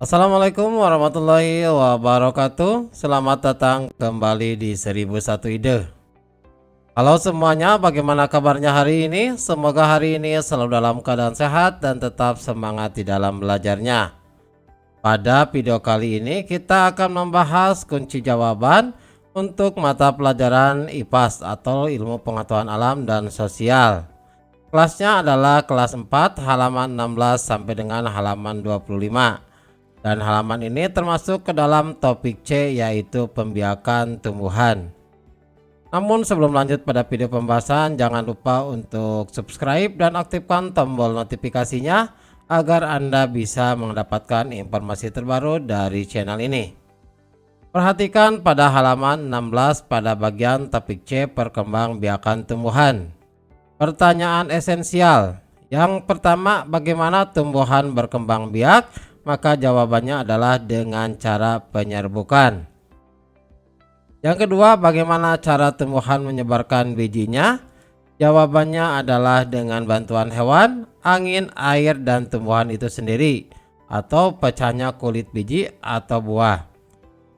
Assalamualaikum warahmatullahi wabarakatuh. Selamat datang kembali di 1001 Ide. Halo semuanya, bagaimana kabarnya hari ini? Semoga hari ini selalu dalam keadaan sehat dan tetap semangat di dalam belajarnya. Pada video kali ini kita akan membahas kunci jawaban untuk mata pelajaran IPAS atau Ilmu Pengetahuan Alam dan Sosial. Kelasnya adalah kelas 4 halaman 16 sampai dengan halaman 25. Dan halaman ini termasuk ke dalam topik C, yaitu pembiakan tumbuhan. Namun sebelum lanjut pada video pembahasan, jangan lupa untuk subscribe dan aktifkan tombol notifikasinya agar Anda bisa mendapatkan informasi terbaru dari channel ini. Perhatikan pada halaman 16 pada bagian topik C, perkembangbiakan tumbuhan. Pertanyaan esensial. Yang pertama, bagaimana tumbuhan berkembang biak? Maka jawabannya adalah dengan cara penyerbukan. Yang kedua, bagaimana cara tumbuhan menyebarkan bijinya? Jawabannya adalah dengan bantuan hewan, angin, air, dan tumbuhan itu sendiri, atau pecahnya kulit biji atau buah.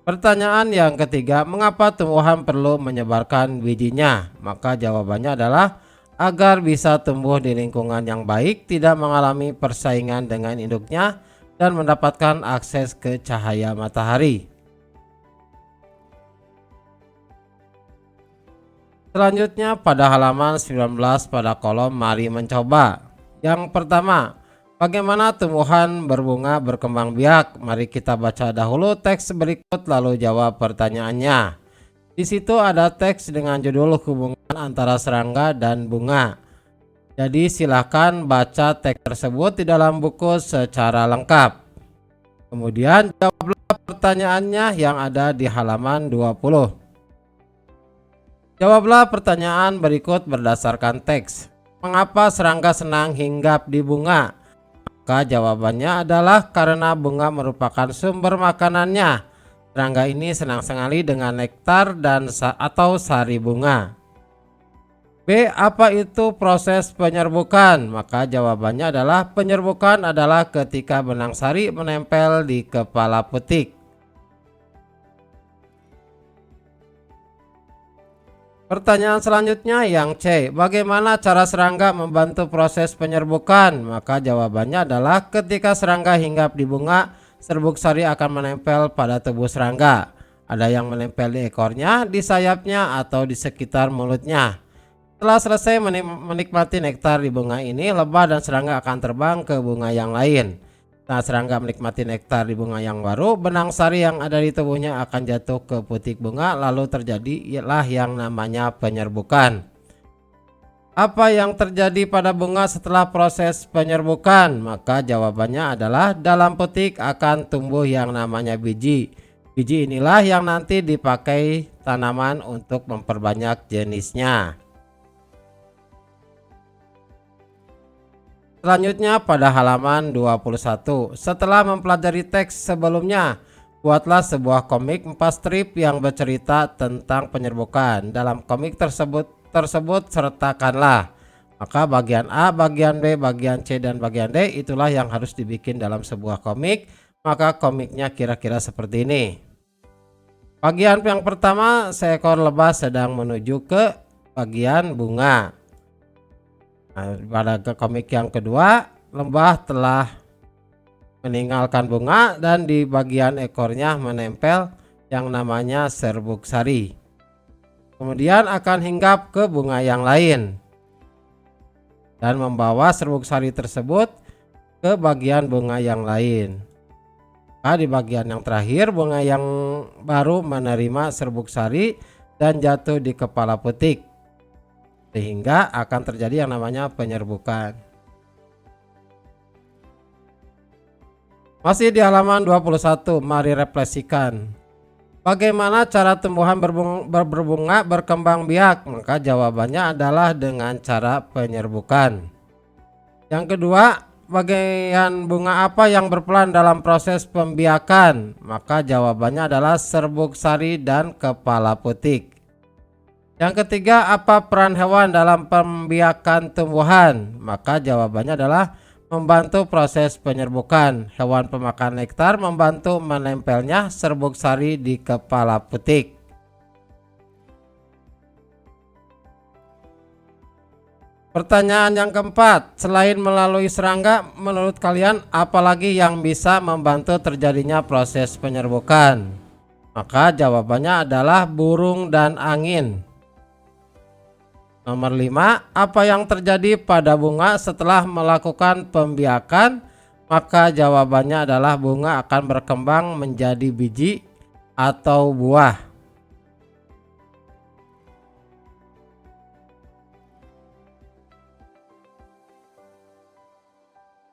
Pertanyaan yang ketiga, mengapa tumbuhan perlu menyebarkan bijinya? Maka jawabannya adalah agar bisa tumbuh di lingkungan yang baik, tidak mengalami persaingan dengan induknya, dan mendapatkan akses ke cahaya matahari. Selanjutnya pada halaman 19 pada kolom mari mencoba. Yang pertama, bagaimana tumbuhan berbunga berkembang biak? Mari kita baca dahulu teks berikut lalu jawab pertanyaannya. Di situ ada teks dengan judul hubungan antara serangga dan bunga. Jadi silahkan baca teks tersebut di dalam buku secara lengkap. Kemudian jawablah pertanyaannya yang ada di halaman 20. Jawablah pertanyaan berikut berdasarkan teks. Mengapa serangga senang hinggap di bunga? Maka jawabannya adalah karena bunga merupakan sumber makanannya. Serangga ini senang sekali dengan nektar dan atau sari bunga. B. Apa itu proses penyerbukan? Maka jawabannya adalah penyerbukan adalah ketika benang sari menempel di kepala putik. Pertanyaan selanjutnya yang C. Bagaimana cara serangga membantu proses penyerbukan? Maka jawabannya adalah ketika serangga hinggap di bunga, serbuk sari akan menempel pada tubuh serangga. Ada yang menempel di ekornya, di sayapnya, atau di sekitar mulutnya. Setelah selesai menikmati nektar di bunga ini, lebah dan serangga akan terbang ke bunga yang lain. Nah, serangga menikmati nektar di bunga yang baru, benang sari yang ada di tubuhnya akan jatuh ke putik bunga, lalu terjadilah yang namanya penyerbukan. Apa yang terjadi pada bunga setelah proses penyerbukan? Maka jawabannya adalah dalam putik akan tumbuh yang namanya biji. Biji inilah yang nanti dipakai tanaman untuk memperbanyak jenisnya. Selanjutnya pada halaman 21. Setelah mempelajari teks sebelumnya, buatlah sebuah komik 4 strip yang bercerita tentang penyerbukan. Dalam komik tersebut sertakanlah. Maka bagian A, bagian B, bagian C, dan bagian D itulah yang harus dibikin dalam sebuah komik. Maka komiknya kira-kira seperti ini. Bagian yang pertama, seekor lebah sedang menuju ke bagian bunga. Nah, pada komik yang kedua, lebah telah meninggalkan bunga dan di bagian ekornya menempel yang namanya serbuk sari. Kemudian akan hinggap ke bunga yang lain dan membawa serbuk sari tersebut ke bagian bunga yang lain. Nah, di bagian yang terakhir, bunga yang baru menerima serbuk sari dan jatuh di kepala putik, sehingga akan terjadi yang namanya penyerbukan. Masih di halaman 21, mari refleksikan. Bagaimana cara tumbuhan berbunga berkembang biak? Maka jawabannya adalah dengan cara penyerbukan. Yang kedua, bagian bunga apa yang berperan dalam proses pembiakan? Maka jawabannya adalah serbuk sari dan kepala putik. Yang ketiga, apa peran hewan dalam pembiakan tumbuhan? Maka jawabannya adalah membantu proses penyerbukan. Hewan pemakan nektar membantu menempelnya serbuk sari di kepala putik. Pertanyaan yang keempat, selain melalui serangga, menurut kalian apalagi yang bisa membantu terjadinya proses penyerbukan? Maka jawabannya adalah burung dan angin. Nomor 5, apa yang terjadi pada bunga setelah melakukan pembiakan? Maka jawabannya adalah bunga akan berkembang menjadi biji atau buah.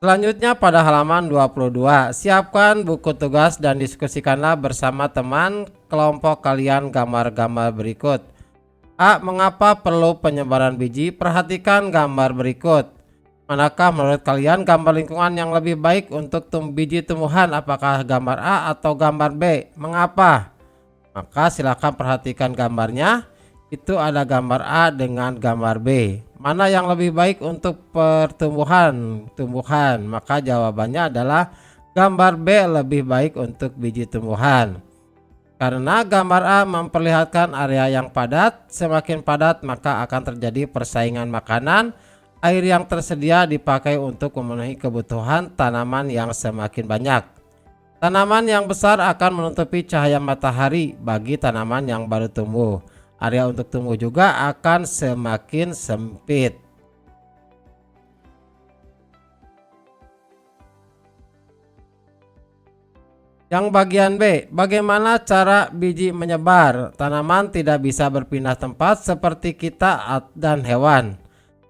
Selanjutnya pada halaman 22, siapkan buku tugas dan diskusikanlah bersama teman kelompok kalian gambar-gambar berikut. A. Mengapa perlu penyebaran biji? Perhatikan gambar berikut. Manakah menurut kalian gambar lingkungan yang lebih baik untuk biji tumbuhan? Apakah gambar A atau gambar B? Mengapa? Maka silakan perhatikan gambarnya. Itu ada gambar A dengan gambar B. Mana yang lebih baik untuk pertumbuhan? Maka jawabannya adalah gambar B lebih baik untuk biji tumbuhan. Karena gambar A memperlihatkan area yang padat, semakin padat maka akan terjadi persaingan makanan. Air yang tersedia dipakai untuk memenuhi kebutuhan tanaman yang semakin banyak. Tanaman yang besar akan menutupi cahaya matahari bagi tanaman yang baru tumbuh. Area untuk tumbuh juga akan semakin sempit. Yang bagian B, bagaimana cara biji menyebar? Tanaman tidak bisa berpindah tempat seperti kita dan hewan.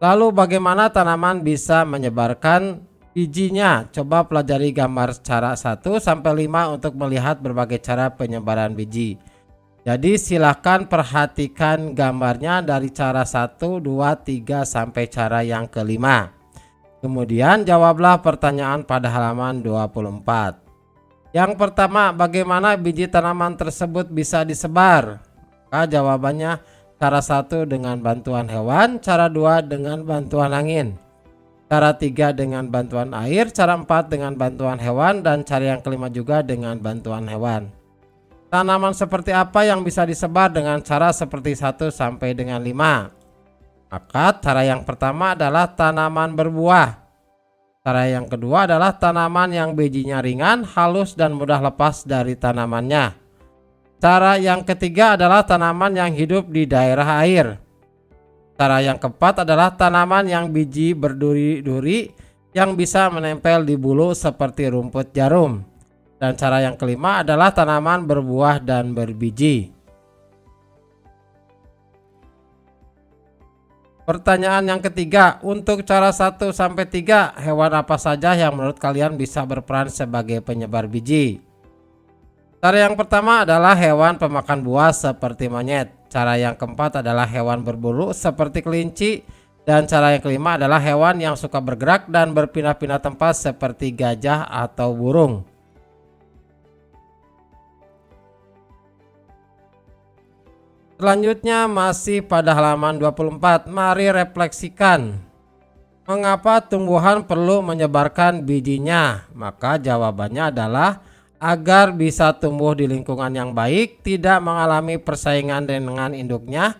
Lalu bagaimana tanaman bisa menyebarkan bijinya? Coba pelajari gambar cara 1 sampai 5 untuk melihat berbagai cara penyebaran biji. Jadi silahkan perhatikan gambarnya dari cara 1, 2, 3 sampai cara yang kelima. Kemudian jawablah pertanyaan pada halaman 24. Yang pertama, bagaimana biji tanaman tersebut bisa disebar? Maka jawabannya cara 1 dengan bantuan hewan, cara 2 dengan bantuan angin, cara 3 dengan bantuan air, cara 4 dengan bantuan hewan, dan cara yang kelima juga dengan bantuan hewan. Tanaman seperti apa yang bisa disebar dengan cara seperti 1 sampai dengan 5? Maka cara yang pertama adalah tanaman berbuah. Cara yang kedua adalah tanaman yang bijinya ringan, halus dan mudah lepas dari tanamannya. Cara yang ketiga adalah tanaman yang hidup di daerah air. Cara yang keempat adalah tanaman yang biji berduri-duri yang bisa menempel di bulu seperti rumput jarum. Dan cara yang kelima adalah tanaman berbuah dan berbiji. Pertanyaan yang ketiga, untuk cara 1 sampai 3, hewan apa saja yang menurut kalian bisa berperan sebagai penyebar biji? Cara yang pertama adalah hewan pemakan buah seperti monyet. Cara yang keempat adalah hewan berbulu seperti kelinci. Dan cara yang kelima adalah hewan yang suka bergerak dan berpindah-pindah tempat seperti gajah atau burung. Selanjutnya masih pada halaman 24, mari refleksikan. Mengapa tumbuhan perlu menyebarkan bijinya? Maka jawabannya adalah agar bisa tumbuh di lingkungan yang baik, tidak mengalami persaingan dengan induknya,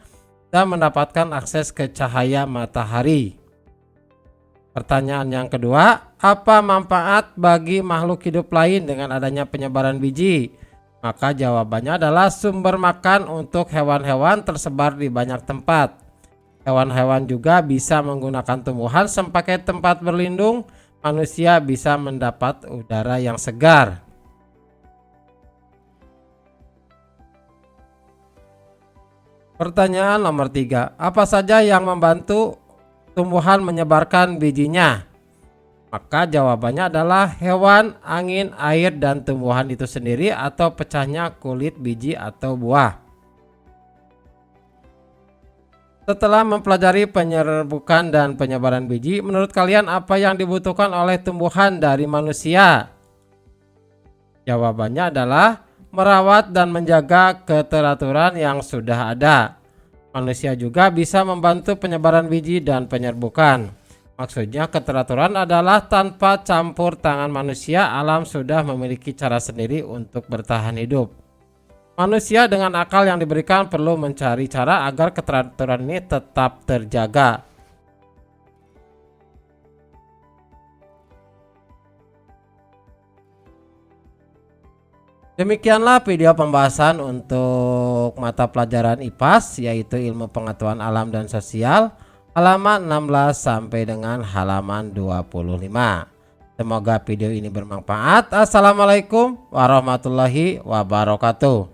dan mendapatkan akses ke cahaya matahari. Pertanyaan yang kedua, apa manfaat bagi makhluk hidup lain dengan adanya penyebaran biji? Maka jawabannya adalah sumber makan untuk hewan-hewan tersebar di banyak tempat. Hewan-hewan juga bisa menggunakan tumbuhan sebagai tempat berlindung. Manusia bisa mendapat udara yang segar. Pertanyaan nomor 3, apa saja yang membantu tumbuhan menyebarkan bijinya? Maka jawabannya adalah hewan, angin, air, dan tumbuhan itu sendiri atau pecahnya kulit biji atau buah. Setelah mempelajari penyerbukan dan penyebaran biji, menurut kalian apa yang dibutuhkan oleh tumbuhan dari manusia? Jawabannya adalah merawat dan menjaga keteraturan yang sudah ada. Manusia juga bisa membantu penyebaran biji dan penyerbukan. Maksudnya keteraturan adalah tanpa campur tangan manusia, alam sudah memiliki cara sendiri untuk bertahan hidup. Manusia dengan akal yang diberikan perlu mencari cara agar keteraturan ini tetap terjaga. Demikianlah video pembahasan untuk mata pelajaran IPAS, yaitu Ilmu Pengetahuan Alam dan Sosial, halaman 16 sampai dengan halaman 25. Semoga video ini bermanfaat. Assalamualaikum warahmatullahi wabarakatuh.